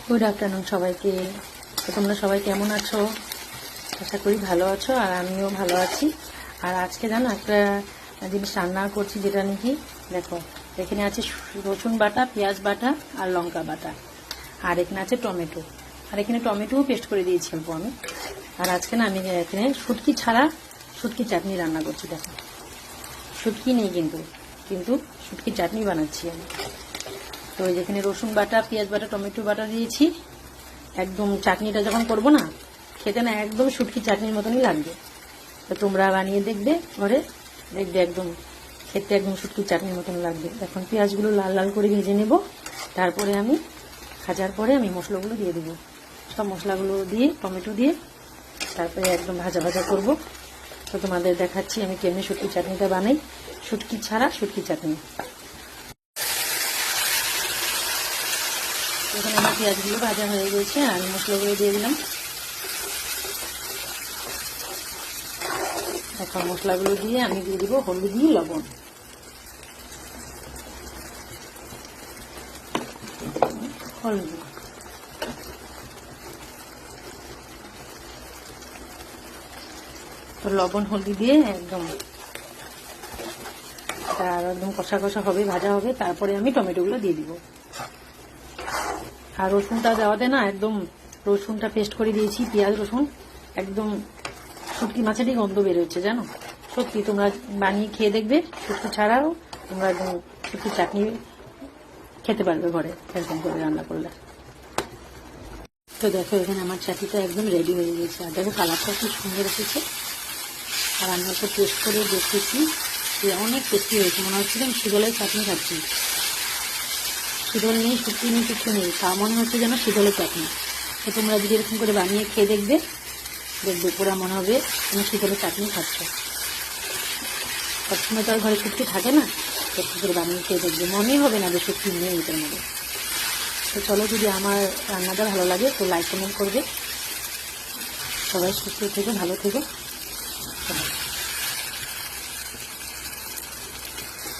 Good afternoon সবাইকে। তো তোমরা সবাই কেমন আছো? আশা করি ভালো আছো, আর আমিও ভালো আছি। আর আজকে জানো একটা জিনিস রান্না করছি, যেটা নাকি দেখো, এখানে আছে রসুন বাটা, পেঁয়াজ বাটা আর লঙ্কা বাটা, আর এখানে আছে টমেটো, আর এখানে টমেটোও পেস্ট করে দিয়েছি অল্প আমি। আর আজকে না আমি এখানে শুটকি ছাড়া শুটকি চাটনি রান্না করছি। দেখো, শুটকি নেই কিন্তু কিন্তু শুটকি চাটনি বানাচ্ছি আমি। তো যেখানে রসুন বাটা, পেঁয়াজ বাটা, টমেটো বাটা দিয়েছি, একদম চাটনিটা যখন করবো না, খেতে না একদম শুটকি চাটনির মতনই লাগবে। তো তোমরা বানিয়ে দেখবে ঘরে, দেখবে একদম খেতে একদম শুটকি চাটনির মতন লাগবে। এখন পেঁয়াজগুলো লাল লাল করে ভেজে নেব, তারপরে আমি ভাজার পরে আমি মশলাগুলো দিয়ে দেবো। সব মশলাগুলো দিয়ে টমেটো দিয়ে তারপরে একদম ভাজা ভাজা করব। তো তোমাদের দেখাচ্ছি আমি কেমনি শুটকি চাটনিটা বানাই, শুটকি ছাড়া শুটকি চাটনি। এখানে আমার পেঁয়াজগুলো ভাজা হয়ে গেছে, আমি মশলাগুলো দিয়ে দিলাম। এখন মশলাগুলো দিয়ে আমি দিয়ে দিব হলুদ দিয়ে লবণ, হলুদ তো লবণ হলদি দিয়ে একদম আর একদম কষা কষা হবে, ভাজা হবে। তারপরে আমি টমেটোগুলো দিয়ে দিব। আর রসুনটা দেওয়াতে না একদম রসুনটা পেস্ট করে দিয়েছি, পেঁয়াজ রসুন, একদম শুটকি মাছেরই গন্ধ বেরোচ্ছে জানো। সত্যি তোমরা বানিয়ে খেয়ে দেখবে, শুটকি ছাড়াও তোমরা একদম শুটকি চাটনি খেতে পারবে ঘরে এরকম করে রান্না করলে। তো দেখো, এখানে আমার চাটনিটা একদম রেডি হয়ে গেছে। আর দেখো কালারটা খুব সুন্দর এসেছে। আর আমি একটা টেস্ট করে দেখেছি যে অনেক টেস্টি হয়েছে, মনে হচ্ছে আমি শীতলের চাটনি খাচ্ছি। শীতল নেই, শুটকি নেই, কিছু নেই, তা মনে হচ্ছে যেন শীতলের চাটনি। তো তোমরা যদি এরকম করে বানিয়ে খেয়ে দেখবে, দেখবে পুরো মনে হবে তুমি শীতলের চাটনি খাচ্ছ। সবসময় তো আর ঘরে শুটকি থাকে না, একটু করে বানিয়ে খেয়ে দেখবে, মনেই হবে না যে শুটকি নেই এটার মধ্যে। তো চলো, যদি আমার রান্নাটা ভালো লাগে তো লাইক কমেন্ট করবে। সবাই সুস্থ থেকো, ভালো থেকো।